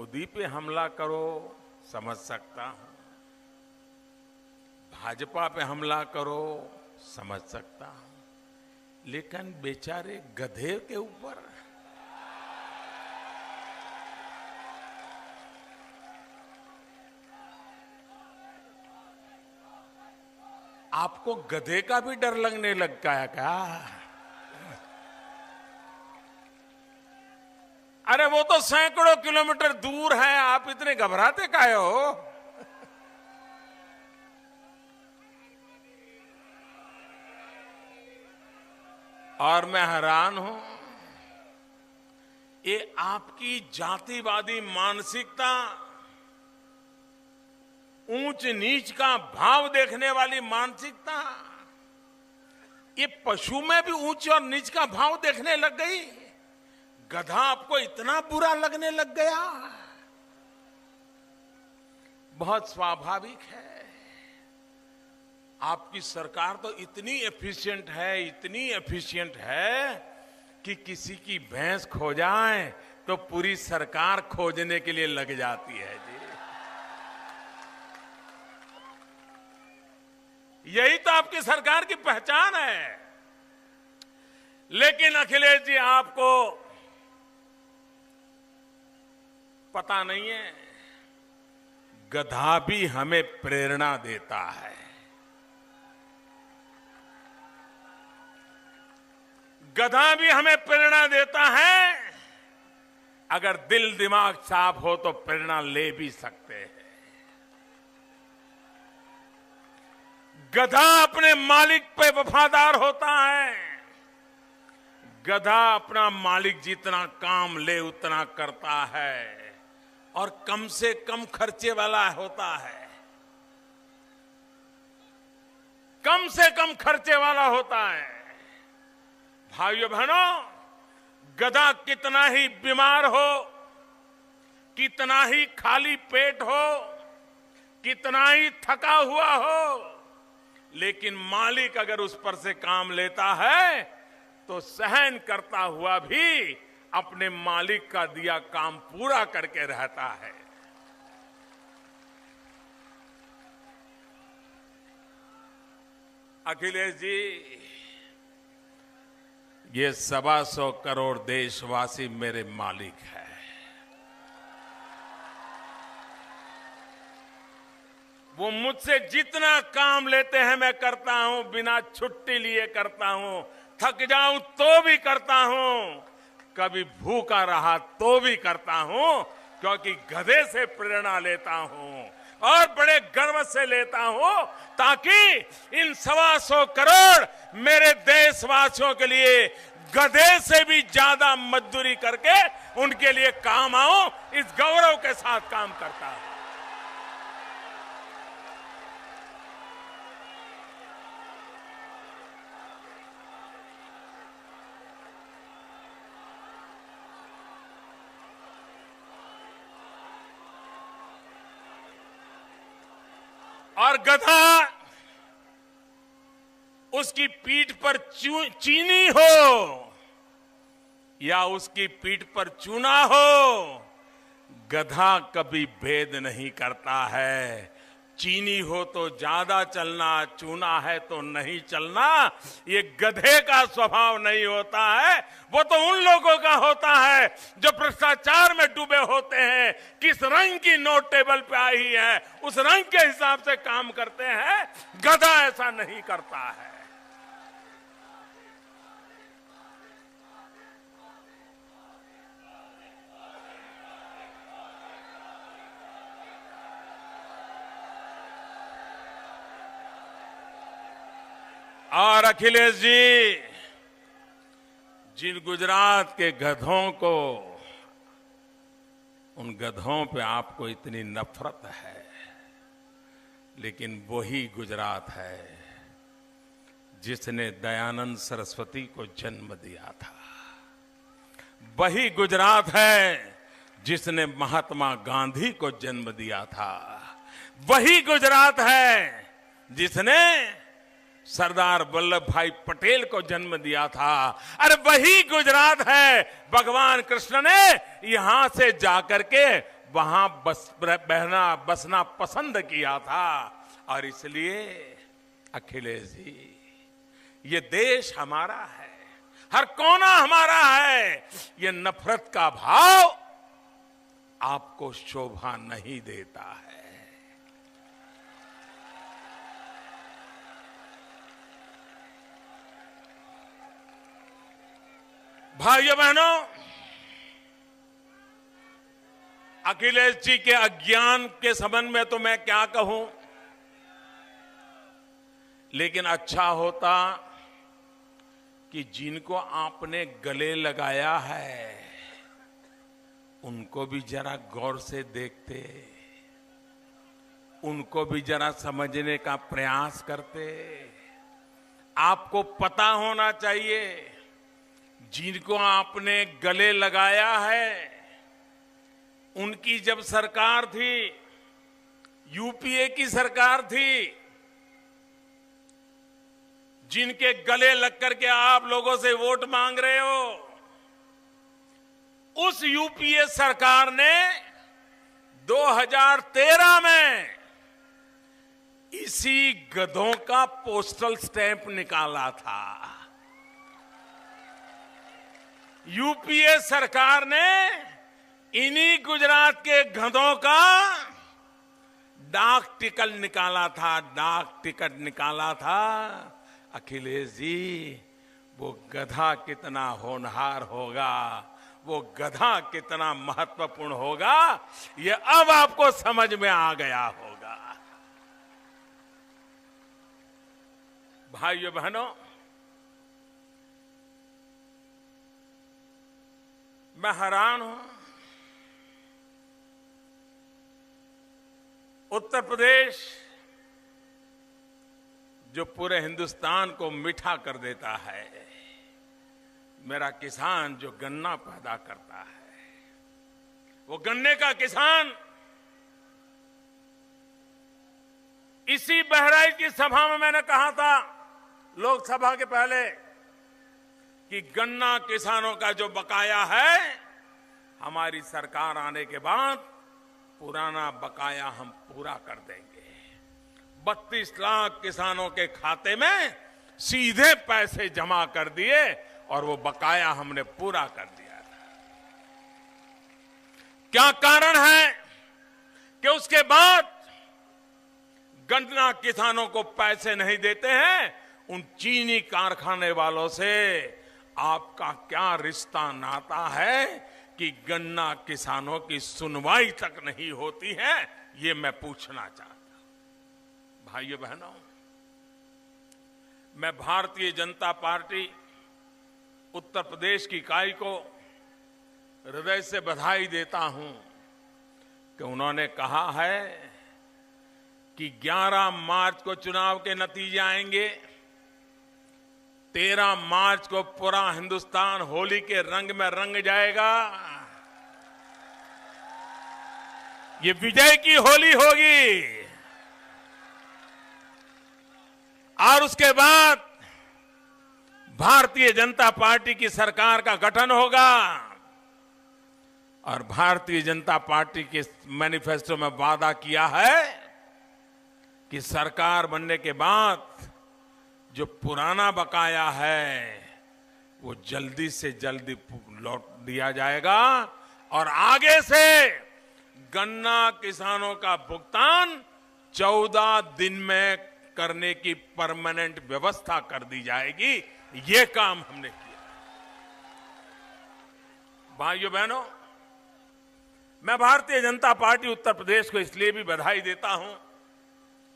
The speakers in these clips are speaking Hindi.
मोदी पे हमला करो समझ सकता हूं, भाजपा पे हमला करो समझ सकता हूं, लेकिन बेचारे गधे के ऊपर आपको गधे का भी डर लगने लग गया क्या? अरे वो तो सैकड़ों किलोमीटर दूर है, आप इतने घबराते काहे हो? और मैं हैरान हूं, ये आपकी जातिवादी मानसिकता, ऊंच नीच का भाव देखने वाली मानसिकता, ये पशु में भी ऊंच और नीच का भाव देखने लग गई। गधा आपको इतना बुरा लगने लग गया? बहुत स्वाभाविक है। आपकी सरकार तो इतनी एफिशिएंट है कि किसी की भैंस खो जाए तो पूरी सरकार खोजने के लिए लग जाती है जी। यही तो आपकी सरकार की पहचान है। लेकिन अखिलेश जी, आपको पता नहीं है, गधा भी हमें प्रेरणा देता है। गधा भी हमें प्रेरणा देता है। अगर दिल दिमाग साफ हो तो प्रेरणा ले भी सकते हैं। गधा अपने मालिक पे वफादार होता है। गधा अपना मालिक जितना काम ले उतना करता है और कम से कम खर्चे वाला होता है। कम से कम खर्चे वाला होता है। भाइयों बहनों, गधा कितना ही बीमार हो, कितना ही खाली पेट हो, कितना ही थका हुआ हो, लेकिन मालिक अगर उस पर से काम लेता है तो सहन करता हुआ भी अपने मालिक का दिया काम पूरा करके रहता है। अखिलेश जी, ये 125 करोड़ देशवासी मेरे मालिक हैं। वो मुझसे जितना काम लेते हैं मैं करता हूं, बिना छुट्टी लिए करता हूं, थक जाऊं तो भी करता हूं, कभी भूखा रहा तो भी करता हूं, क्योंकि गधे से प्रेरणा लेता हूं और बड़े गर्व से लेता हूं, ताकि इन 125 करोड़ मेरे देशवासियों के लिए गधे से भी ज्यादा मजदूरी करके उनके लिए काम आऊं, इस गौरव के साथ काम करता हूं। और गधा उसकी पीठ पर चीनी हो या उसकी पीठ पर चूना हो, गधा कभी भेद नहीं करता है। चीनी हो तो ज्यादा चलना, चूना है तो नहीं चलना, ये गधे का स्वभाव नहीं होता है। वो तो उन लोगों का होता है जो भ्रष्टाचार में डूबे होते हैं। किस रंग की नोट टेबल पे आई है उस रंग के हिसाब से काम करते हैं। गधा ऐसा नहीं करता है। और अखिलेश जी, जिन गुजरात के गधों को, उन गधों पे आपको इतनी नफरत है, लेकिन वही गुजरात है जिसने दयानंद सरस्वती को जन्म दिया था। वही गुजरात है जिसने महात्मा गांधी को जन्म दिया था। वही गुजरात है जिसने सरदार वल्लभ भाई पटेल को जन्म दिया था। अरे वही गुजरात है भगवान कृष्ण ने यहां से जाकर के वहां बसना पसंद किया था। और इसलिए अखिलेश जी, ये देश हमारा है, हर कोना हमारा है। ये नफरत का भाव आपको शोभा नहीं देता है। भाइयों बहनों, अखिलेश जी के अज्ञान के संबंध में तो मैं क्या कहूं, लेकिन अच्छा होता कि जिनको आपने गले लगाया है उनको भी जरा गौर से देखते, उनको भी जरा समझने का प्रयास करते। आपको पता होना चाहिए, जिनको आपने गले लगाया है उनकी जब सरकार थी, यूपीए की सरकार थी, जिनके गले लग करके आप लोगों से वोट मांग रहे हो, उस यूपीए सरकार ने 2013 में इसी गधों का पोस्टल स्टैंप निकाला था। यूपीए सरकार ने इन्हीं गुजरात के गधों का डाक टिकट निकाला था, डाक टिकट निकाला था। अखिलेश जी, वो गधा कितना होनहार होगा, वो गधा कितना महत्वपूर्ण होगा, ये अब आपको समझ में आ गया होगा। भाइयों बहनों, मैं हैरान हूं, उत्तर प्रदेश जो पूरे हिंदुस्तान को मीठा कर देता है, मेरा किसान जो गन्ना पैदा करता है, वो गन्ने का किसान इसी बहराइच की सभा में मैंने कहा था, लोकसभा के पहले, कि गन्ना किसानों का जो बकाया है, हमारी सरकार आने के बाद पुराना बकाया हम पूरा कर देंगे। 32 लाख किसानों के खाते में सीधे पैसे जमा कर दिए और वो बकाया हमने पूरा कर दिया था। क्या कारण है कि उसके बाद गन्ना किसानों को पैसे नहीं देते हैं? उन चीनी कारखाने वालों से आपका क्या रिश्ता नाता है कि गन्ना किसानों की सुनवाई तक नहीं होती है? ये मैं पूछना चाहता हूं। भाइयों बहनों, मैं भारतीय जनता पार्टी उत्तर प्रदेश की इकाई को हृदय से बधाई देता हूं कि उन्होंने कहा है कि 11 मार्च को चुनाव के नतीजे आएंगे, 13 मार्च को पूरा हिंदुस्तान होली के रंग में रंग जाएगा। ये विजय की होली होगी और उसके बाद भारतीय जनता पार्टी की सरकार का गठन होगा। और भारतीय जनता पार्टी के मैनिफेस्टो में वादा किया है कि सरकार बनने के बाद जो पुराना बकाया है वो जल्दी से जल्दी लौट दिया जाएगा और आगे से गन्ना किसानों का भुगतान 14 दिन में करने की परमानेंट व्यवस्था कर दी जाएगी। ये काम हमने किया। भाइयों बहनों, मैं भारतीय जनता पार्टी उत्तर प्रदेश को इसलिए भी बधाई देता हूं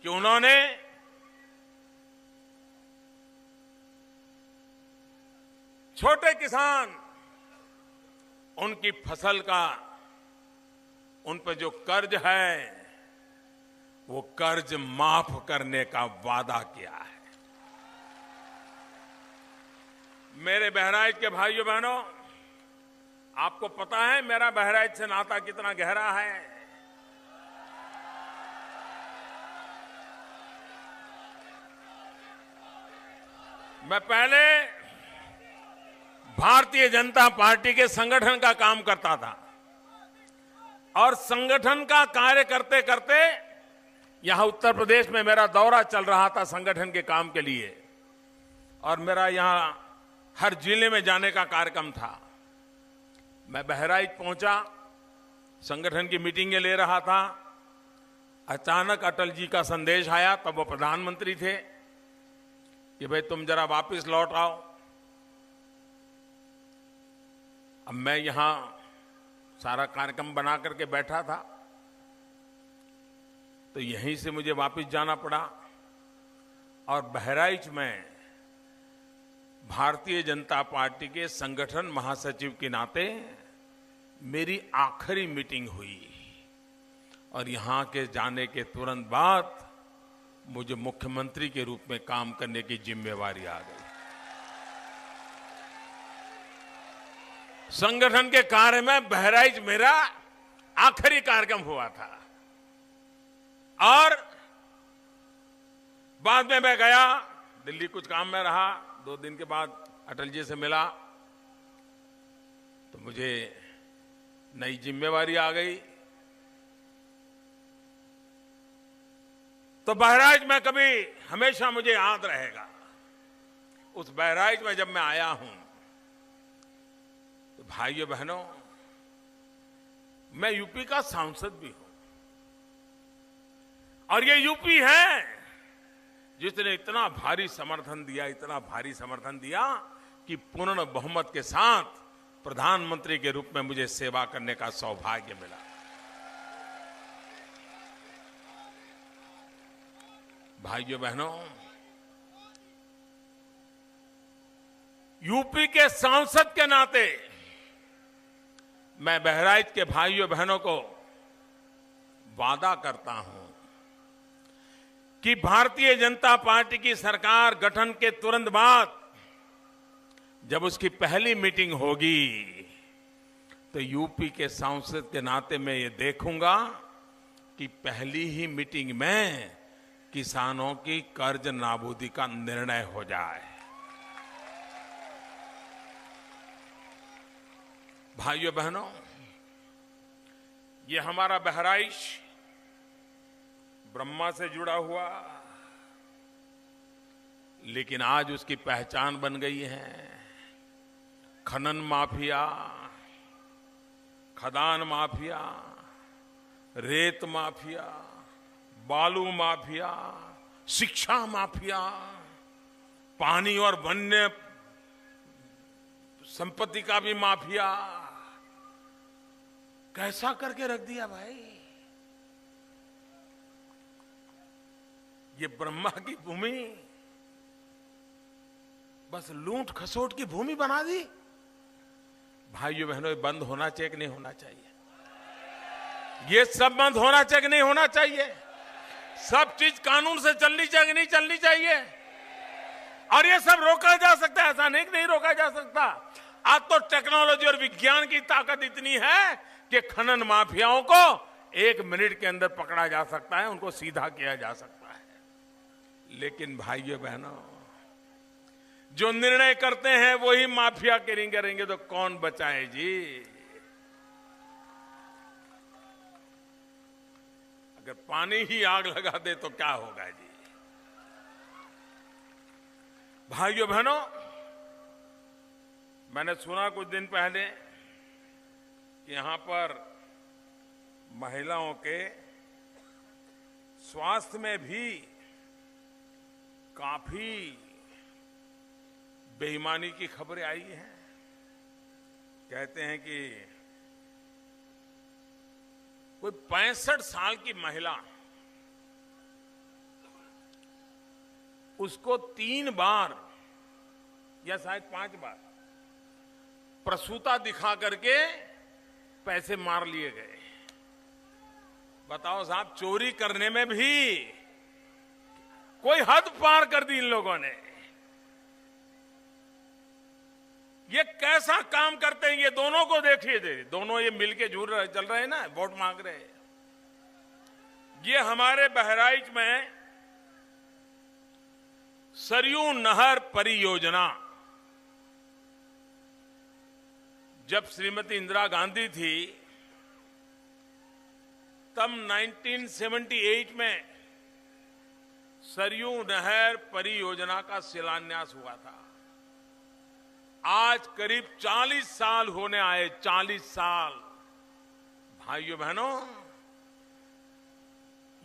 कि उन्होंने छोटे किसान, उनकी फसल का, उन पर जो कर्ज है वो कर्ज माफ करने का वादा किया है। मेरे बहराइच के भाइयों बहनों, आपको पता है मेरा बहराइच से नाता कितना गहरा है। मैं पहले भारतीय जनता पार्टी के संगठन का काम करता था। और संगठन का कार्य करते करते यहां उत्तर प्रदेश में मेरा दौरा चल रहा था संगठन के काम के लिए, और मेरा यहां हर जिले में जाने का कार्यक्रम था। मैं बहराइच पहुंचा, संगठन की मीटिंगें ले रहा था। अचानक अटल जी का संदेश आया, तब वो प्रधानमंत्री थे, कि भाई तुम जरा वापस लौट आओ। अब मैं यहां सारा कार्यक्रम बना करके बैठा था, तो यहीं से मुझे वापस जाना पड़ा। और बहराइच में भारतीय जनता पार्टी के संगठन महासचिव के नाते मेरी आखिरी मीटिंग हुई, और यहां के जाने के तुरंत बाद मुझे मुख्यमंत्री के रूप में काम करने की जिम्मेवारी आ गई। संगठन के कार्य में बहराइच मेरा आखिरी कार्यक्रम हुआ था, और बाद में मैं गया दिल्ली, कुछ काम में रहा। 2 दिन के बाद अटल जी से मिला, तो मुझे नई जिम्मेवारी आ गई। तो बहराइच में कभी हमेशा मुझे याद रहेगा। उस बहराइच में जब मैं आया हूं, तो भाइयों बहनों, मैं यूपी का सांसद भी हूं, और ये यूपी है जिसने इतना भारी समर्थन दिया, इतना भारी समर्थन दिया कि पूर्ण बहुमत के साथ प्रधानमंत्री के रूप में मुझे सेवा करने का सौभाग्य मिला। भाइयों बहनों, यूपी के सांसद के नाते मैं बहराइच के भाइयों बहनों को वादा करता हूं कि भारतीय जनता पार्टी की सरकार गठन के तुरंत बाद जब उसकी पहली मीटिंग होगी, तो यूपी के सांसद के नाते मैं ये देखूंगा कि पहली ही मीटिंग में किसानों की कर्ज नाबूदी का निर्णय हो जाए। भाइयों बहनों, ये हमारा बहराइच ब्रह्मा से जुड़ा हुआ, लेकिन आज उसकी पहचान बन गई है खनन माफिया, खदान माफिया, रेत माफिया, बालू माफिया, शिक्षा माफिया, पानी और वन्य संपत्ति का भी माफिया। कैसा करके रख दिया भाई। ये ब्रह्मा की भूमि बस लूट खसोट की भूमि बना दी। भाइयों बहनों, ये बंद होना चाहिए कि नहीं होना चाहिए? ये सब बंद होना चाहिए कि नहीं होना चाहिए? सब चीज कानून से चलनी चाहिए कि नहीं चलनी चाहिए? और ये सब रोका जा सकता है, ऐसा नहीं कि नहीं रोका जा सकता। आज तो टेक्नोलॉजी और विज्ञान की ताकत इतनी है कि खनन माफियाओं को 1 मिनट के अंदर पकड़ा जा सकता है, उनको सीधा किया जा सकता है। लेकिन भाइयों बहनों, जो निर्णय करते हैं वही माफिया करेंगे तो कौन बचाए जी? अगर पानी ही आग लगा दे तो क्या होगा जी? भाइयों बहनों, मैंने सुना कुछ दिन पहले कि यहां पर महिलाओं के स्वास्थ्य में भी काफी बेईमानी की खबरें आई हैं। कहते हैं कि कोई 65 साल की महिला, उसको 3 बार या शायद 5 बार प्रसूता दिखा करके पैसे मार लिए गए। बताओ साहब, चोरी करने में भी कोई हद पार कर दी इन लोगों ने। ये कैसा काम करते हैं? ये दोनों को देखिए, दोनों ये मिलके चल रहे हैं ना, वोट मांग रहे हैं। ये हमारे बहराइच में सरयू नहर परियोजना, जब श्रीमती इंदिरा गांधी थी तब 1978 में सरयू नहर परियोजना का शिलान्यास हुआ था। आज करीब 40 साल होने आए, 40 साल। भाइयों बहनों,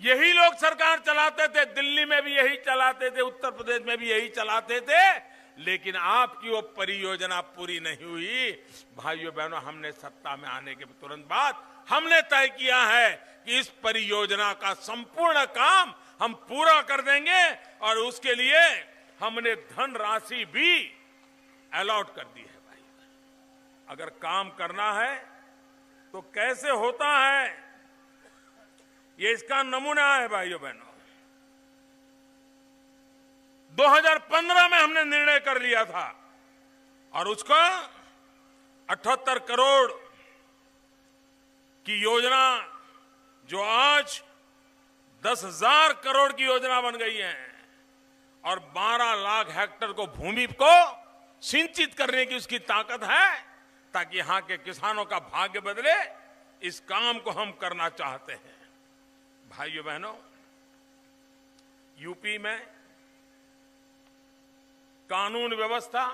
यही लोग सरकार चलाते थे, दिल्ली में भी यही चलाते थे, उत्तर प्रदेश में भी यही चलाते थे, लेकिन आपकी वो परियोजना पूरी नहीं हुई। भाइयों बहनों, हमने सत्ता में आने के तुरंत बाद हमने तय किया है कि इस परियोजना का संपूर्ण काम हम पूरा कर देंगे और उसके लिए हमने धनराशि भी अलॉट कर दी है। भाई, अगर काम करना है तो कैसे होता है, ये इसका नमूना है। भाइयों बहनों, 2015 में हमने निर्णय कर लिया था और उसका 78 करोड़ की योजना, जो आज 10,000 करोड़ की योजना बन गई है और 12 लाख हेक्टेयर को भूमि को सिंचित करने की उसकी ताकत है, ताकि यहां के किसानों का भाग्य बदले। इस काम को हम करना चाहते हैं। भाइयों बहनों, यूपी में कानून व्यवस्था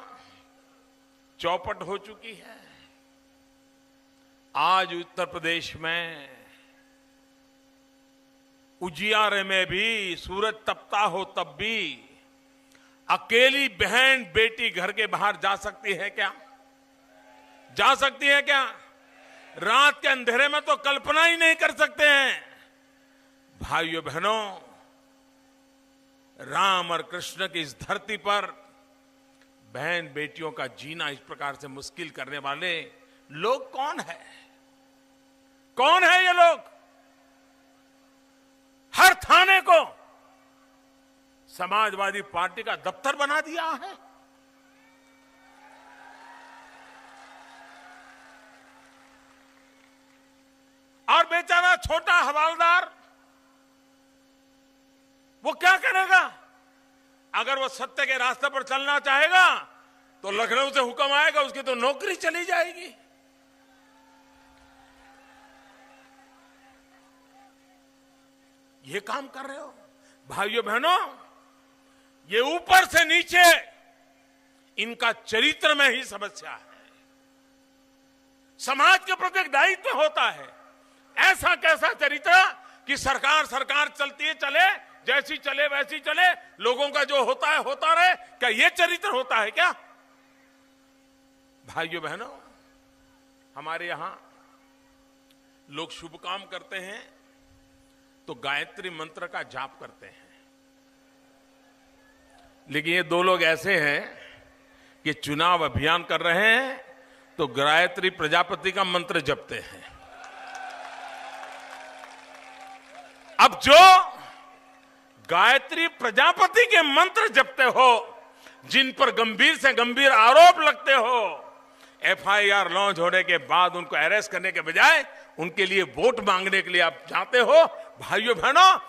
चौपट हो चुकी है। आज उत्तर प्रदेश में उजियारे में भी सूरज तपता हो तब भी अकेली बहन बेटी घर के बाहर जा सकती है क्या? जा सकती है क्या? रात के अंधेरे में तो कल्पना ही नहीं कर सकते हैं। भाइयों बहनों, राम और कृष्ण की इस धरती पर बहन बेटियों का जीना इस प्रकार से मुश्किल करने वाले लोग कौन है? कौन है ये लोग? हर थाने को समाजवादी पार्टी का दफ्तर बना दिया है। और बेचारा छोटा हवालदार वो क्या करेगा? अगर वो सत्य के रास्ते पर चलना चाहेगा तो लखनऊ से हुक्म आएगा, उसकी तो नौकरी चली जाएगी। ये काम कर रहे हो। भाइयों बहनों, ये ऊपर से नीचे इनका चरित्र में ही समस्या है। समाज के प्रति एक दायित्व होता है। ऐसा कैसा चरित्र कि सरकार चलती है, चले, जैसी चले वैसी चले, लोगों का जो होता है होता रहे। क्या ये चरित्र होता है क्या? भाइयों बहनों, हमारे यहां लोग शुभ काम करते हैं तो गायत्री मंत्र का जाप करते हैं, लेकिन ये दो लोग ऐसे हैं कि चुनाव अभियान कर रहे हैं तो गायत्री प्रजापति का मंत्र जपते हैं। अब जो गायत्री प्रजापति के मंत्र जपते हो, जिन पर गंभीर से गंभीर आरोप लगते हो, एफआईआर लॉन्च होने के बाद उनको अरेस्ट करने के बजाय उनके लिए वोट मांगने के लिए आप जाते हो। भाइयों बहनों,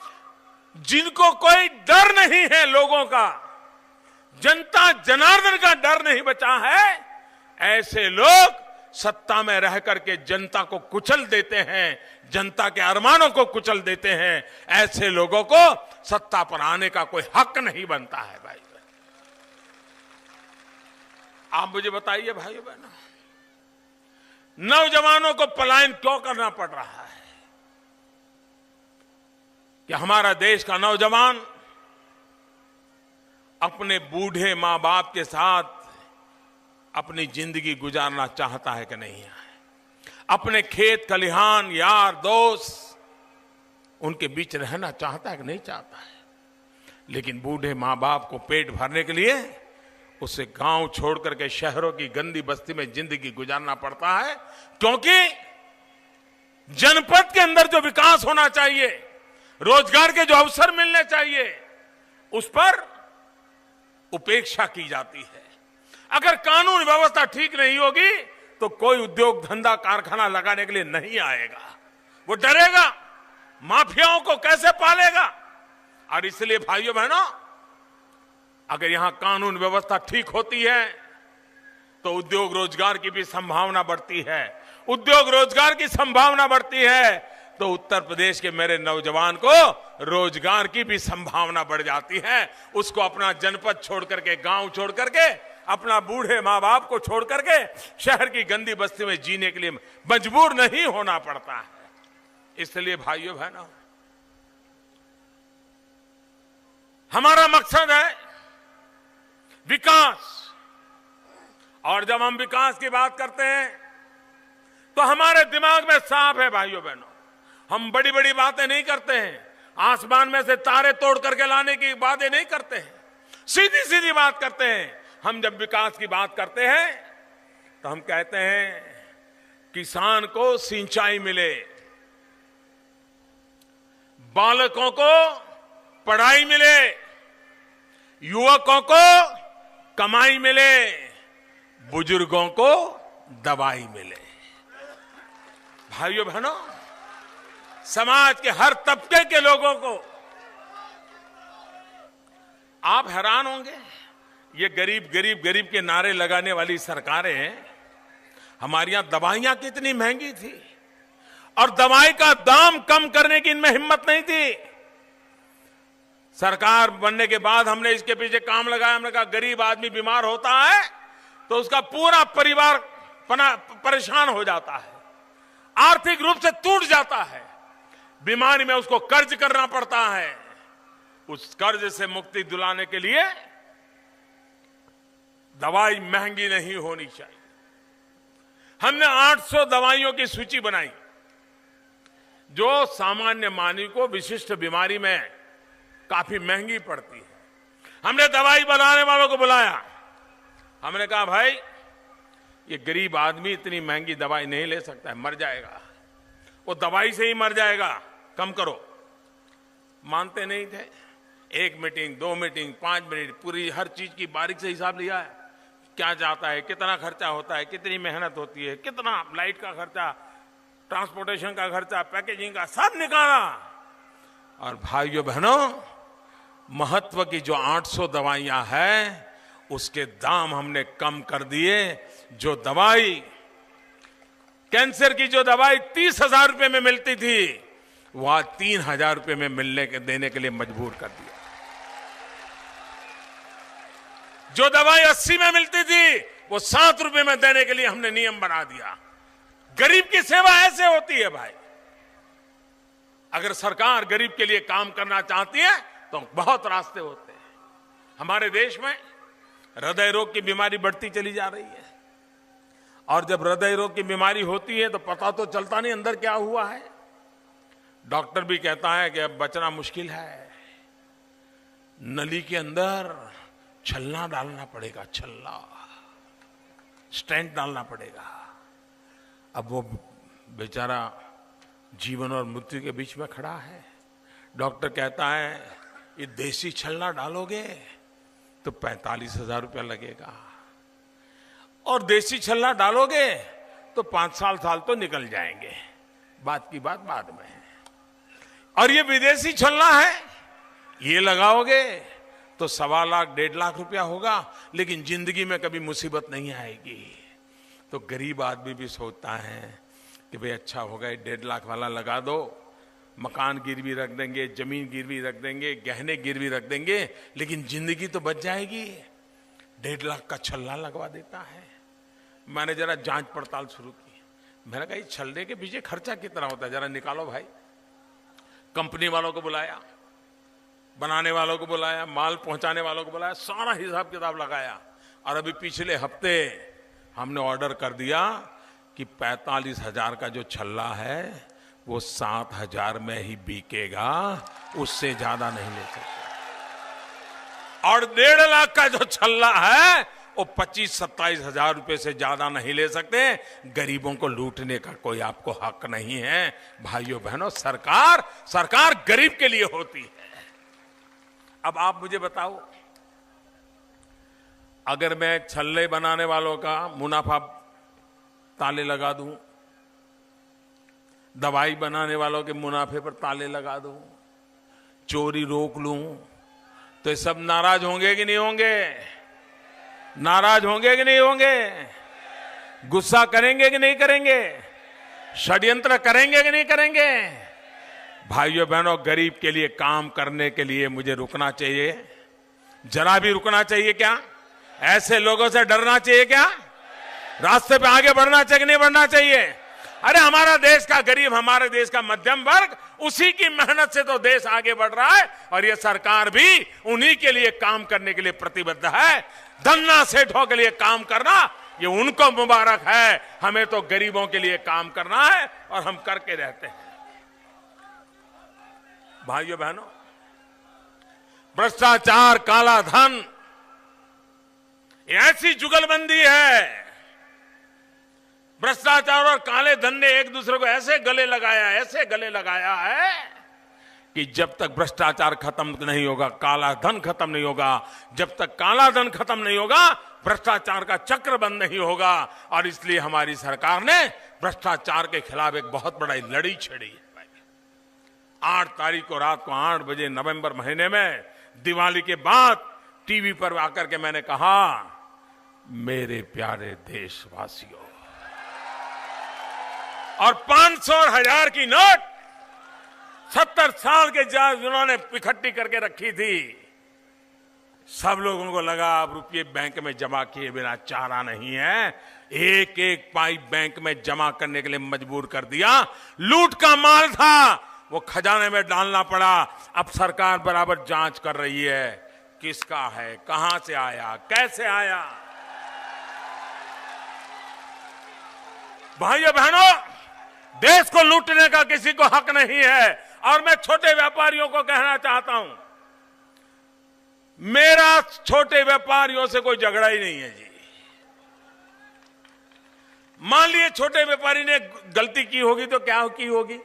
जिनको कोई डर नहीं है, लोगों का, जनता जनार्दन का डर नहीं बचा है, ऐसे लोग सत्ता में रह करके जनता को कुचल देते हैं, जनता के अरमानों को कुचल देते हैं। ऐसे लोगों को सत्ता पर आने का कोई हक नहीं बनता है। भाई, आप मुझे बताइए भाइयों बहनों, नौजवानों को पलायन क्यों करना पड़ रहा है? कि हमारा देश का नौजवान अपने बूढ़े मां बाप के साथ अपनी जिंदगी गुजारना चाहता है कि नहीं है? अपने खेत खलिहान, यार दोस्त, उनके बीच रहना चाहता है कि नहीं चाहता है? लेकिन बूढ़े मां बाप को पेट भरने के लिए उसे गांव छोड़ करके शहरों की गंदी बस्ती में जिंदगी गुजारना पड़ता है, क्योंकि जनपद के अंदर जो विकास होना चाहिए, रोजगार के जो अवसर मिलने चाहिए, उस पर उपेक्षा की जाती है। अगर कानून व्यवस्था ठीक नहीं होगी तो कोई उद्योग धंधा कारखाना लगाने के लिए नहीं आएगा, वो डरेगा, माफियाओं को कैसे पालेगा। और इसलिए भाइयों बहनों, अगर यहां कानून व्यवस्था ठीक होती है तो उद्योग रोजगार की भी संभावना बढ़ती है, उद्योग रोजगार की संभावना बढ़ती है। तो उत्तर प्रदेश के मेरे नौजवान को रोजगार की भी संभावना बढ़ जाती है। उसको अपना जनपद छोड़ करके, गांव छोड़ करके, अपना बूढ़े माँ बाप को छोड़ करके शहर की गंदी बस्ती में जीने के लिए मजबूर नहीं होना पड़ता है। इसलिए भाइयों बहनों, हमारा मकसद है विकास। और जब हम विकास की बात करते हैं तो हमारे दिमाग में साफ है भाइयों बहनों, हम बड़ी बड़ी बातें नहीं करते हैं, आसमान में से तारे तोड़ करके लाने की बातें नहीं करते हैं, सीधी सीधी बात करते हैं। हम जब विकास की बात करते हैं तो हम कहते हैं किसान को सिंचाई मिले, बालकों को पढ़ाई मिले, युवकों को कमाई मिले, बुजुर्गों को दवाई मिले। भाइयों बहनों, समाज के हर तबके के लोगों को, आप हैरान होंगे, ये गरीब गरीब गरीब के नारे लगाने वाली सरकारें, हमारे यहां दवाइयां कितनी महंगी थी और दवाई का दाम कम करने की इनमें हिम्मत नहीं थी। सरकार बनने के बाद हमने इसके पीछे काम लगाया। हमने कहा गरीब आदमी बीमार होता है तो उसका पूरा परिवार परेशान हो जाता है, आर्थिक रूप से टूट जाता है, बीमारी में उसको कर्ज करना पड़ता है। उस कर्ज से मुक्ति दिलाने के लिए दवाई महंगी नहीं होनी चाहिए। हमने 800 दवाइयों की सूची बनाई जो सामान्य मानव को विशिष्ट बीमारी में काफी महंगी पड़ती है। हमने दवाई बनाने वालों को बुलाया, हमने कहा भाई ये गरीब आदमी इतनी महंगी दवाई नहीं ले सकता है, मर जाएगा, वो दवाई से ही मर जाएगा, कम करो। मानते नहीं थे। 1 मीटिंग, 2 मीटिंग, 5 मिनट, पूरी हर चीज की बारीक से हिसाब लिया है, क्या जाता है, कितना खर्चा होता है, कितनी मेहनत होती है, कितना लाइट का खर्चा, ट्रांसपोर्टेशन का खर्चा, पैकेजिंग का, सब निकाला। और भाइयों बहनों, महत्व की जो 800 दवाइयां हैं उसके दाम हमने कम कर दिए। जो दवाई, कैंसर की जो दवाई 30,000 रुपए में मिलती थी, वह 3,000 रुपए में देने के लिए मजबूर कर दिया। जो दवाई 80 में मिलती थी वो 7 रुपए में देने के लिए हमने नियम बना दिया। गरीब की सेवा ऐसे होती है भाई। अगर सरकार गरीब के लिए काम करना चाहती है तो बहुत रास्ते होते हैं। हमारे देश में हृदय रोग की बीमारी बढ़ती चली जा रही है, और जब हृदय रोग की बीमारी होती है तो पता तो चलता नहीं अंदर क्या हुआ है। डॉक्टर भी कहता है कि अब बचना मुश्किल है, नली के अंदर छल्ला डालना पड़ेगा, छल्ला, स्टेंट डालना पड़ेगा। अब वो बेचारा जीवन और मृत्यु के बीच में खड़ा है। डॉक्टर कहता है ये देसी छल्ला डालोगे तो 45,000 रुपया लगेगा, और देसी छल्ला डालोगे तो 5 साल तो निकल जाएंगे, बात की बात बाद में है। और ये विदेशी छल्ला है, ये लगाओगे तो 1.25 लाख 1.5 लाख रुपया होगा, लेकिन जिंदगी में कभी मुसीबत नहीं आएगी। तो गरीब आदमी भी सोचता है कि भाई अच्छा होगा 1.5 लाख वाला लगा दो, मकान गिरवी रख देंगे, जमीन गिरवी रख देंगे, गहने गिरवी रख देंगे, लेकिन जिंदगी तो बच जाएगी। 1.5 लाख का छल्ला लगवा देता है। मैंने जरा जांच पड़ताल शुरू की। मैंने कहा छल्ले के पीछे खर्चा कितना होता है, जरा निकालो भाई। कंपनी वालों को बुलाया, बनाने वालों को बुलाया, माल पहुंचाने वालों को बुलाया, सारा हिसाब किताब लगाया, और अभी पिछले हफ्ते हमने ऑर्डर कर दिया कि 45,000 का जो छल्ला है वो 7,000 में ही बिकेगा, उससे ज्यादा नहीं ले सकते। और 1.5 लाख का जो छल्ला है वो 25-27 हजार रुपए से ज्यादा नहीं ले सकते। गरीबों को लूटने का कोई आपको हक नहीं है। भाइयों बहनों, सरकार गरीब के लिए होती है। अब आप मुझे बताओ, अगर मैं छल्ले बनाने वालों का मुनाफा ताले लगा दूं, दवाई बनाने वालों के मुनाफे पर ताले लगा दूं, चोरी रोक लूं, तो ये सब नाराज होंगे कि नहीं होंगे? नाराज होंगे कि नहीं होंगे? गुस्सा करेंगे कि नहीं करेंगे? षड्यंत्र करेंगे कि नहीं करेंगे? भाइयों बहनों, गरीब के लिए काम करने के लिए मुझे रुकना चाहिए? जरा भी रुकना चाहिए क्या? ऐसे लोगों से डरना चाहिए क्या? रास्ते पे आगे बढ़ना चाहिए कि नहीं बढ़ना चाहिए? अरे हमारा देश का गरीब, हमारे देश का मध्यम वर्ग, उसी की मेहनत से तो देश आगे बढ़ रहा है और ये सरकार भी उन्हीं के लिए काम करने के लिए प्रतिबद्ध है। धन्ना सेठों के लिए काम करना ये उनको मुबारक है, हमें तो गरीबों के लिए काम करना है और हम करके रहते हैं। भाइयों बहनों, भ्रष्टाचार, काला धन, ऐसी जुगलबंदी है। भ्रष्टाचार और काले धन ने एक दूसरे को ऐसे गले लगाया है कि जब तक भ्रष्टाचार खत्म नहीं होगा, काला धन खत्म नहीं होगा, जब तक काला धन खत्म नहीं होगा, भ्रष्टाचार का चक्र बंद नहीं होगा। और इसलिए हमारी सरकार ने भ्रष्टाचार के खिलाफ एक बहुत बड़ी लड़ी छेड़ी है। 8 तारीख को रात को 8 बजे नवंबर महीने में, दिवाली के बाद टीवी पर आकर के मैंने कहा, मेरे प्यारे देशवासियों, और 500 और 1000 की नोट 70 साल के जिन्होंने इकट्ठी करके रखी थी, सब लोगों को लगा अब रुपये बैंक में जमा किए बिना चारा नहीं है। एक एक पाई बैंक में जमा करने के लिए मजबूर कर दिया। लूट का माल था, वो खजाने में डालना पड़ा। अब सरकार बराबर जांच कर रही है, किसका है, कहां से आया, कैसे आया। भाइयों बहनों, देश को लूटने का किसी को हक नहीं है। और मैं छोटे व्यापारियों को कहना चाहता हूं, मेरा छोटे व्यापारियों से कोई झगड़ा ही नहीं है जी। मान लिए छोटे व्यापारी ने गलती की होगी तो क्या की होगी?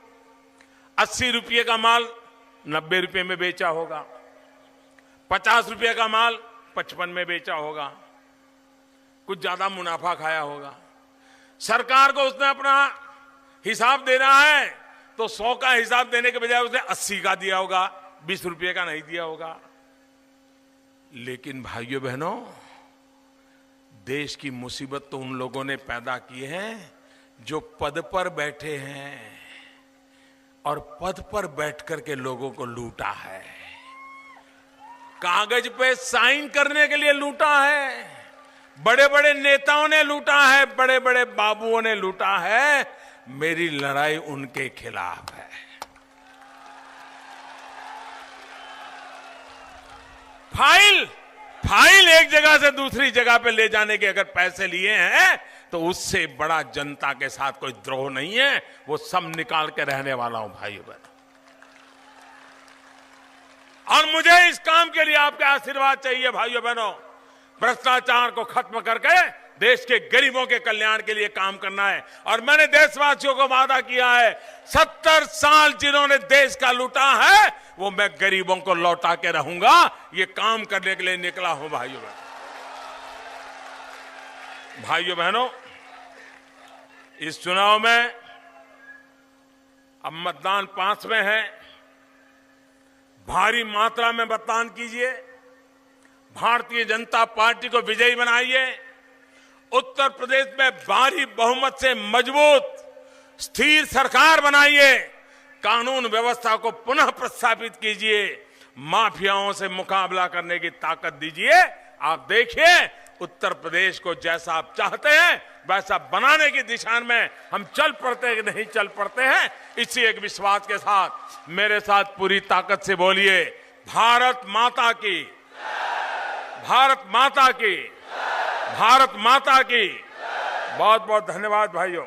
80 रुपये का माल 90 रुपये में बेचा होगा, 50 रुपये का माल 55 में बेचा होगा, कुछ ज्यादा मुनाफा खाया होगा। सरकार को उसने अपना हिसाब देना है तो 100 का हिसाब देने के बजाय उसने 80 का दिया होगा, 20 रुपये का नहीं दिया होगा। लेकिन भाइयों बहनों, देश की मुसीबत तो उन लोगों ने पैदा की है जो पद पर बैठे हैं और पद पर बैठकर के लोगों को लूटा है, कागज पे साइन करने के लिए लूटा है, बड़े बड़े नेताओं ने लूटा है, बड़े बड़े बाबुओं ने लूटा है। मेरी लड़ाई उनके खिलाफ है। फाइल एक जगह से दूसरी जगह पे ले जाने के अगर पैसे लिए हैं तो उससे बड़ा जनता के साथ कोई द्रोह नहीं है। वो सब निकाल के रहने वाला हूं भाइयों बहनों। और मुझे इस काम के लिए आपके आशीर्वाद चाहिए भाइयों बहनों। भ्रष्टाचार को खत्म करके देश के गरीबों के कल्याण के लिए काम करना है। और मैंने देशवासियों को वादा किया है, 70 साल जिन्होंने देश का लूटा है वो मैं गरीबों को लौटा के रहूंगा। ये काम करने के लिए निकला हूं भाइयों बहनों। भाइयों बहनों, इस चुनाव में अब मतदान पास में है, भारी मात्रा में मतदान कीजिए, भारतीय जनता पार्टी को विजयी बनाइए, उत्तर प्रदेश में भारी बहुमत से मजबूत स्थिर सरकार बनाइए, कानून व्यवस्था को पुनः प्रस्थापित कीजिए, माफियाओं से मुकाबला करने की ताकत दीजिए। आप देखिए, उत्तर प्रदेश को जैसा आप चाहते हैं वैसा बनाने की दिशा में हम चल पड़ते हैं कि नहीं चल पड़ते हैं। इसी एक विश्वास के साथ मेरे साथ पूरी ताकत से बोलिए, भारत माता की, भारत माता की, भारत माता की। बहुत बहुत धन्यवाद भाइयों।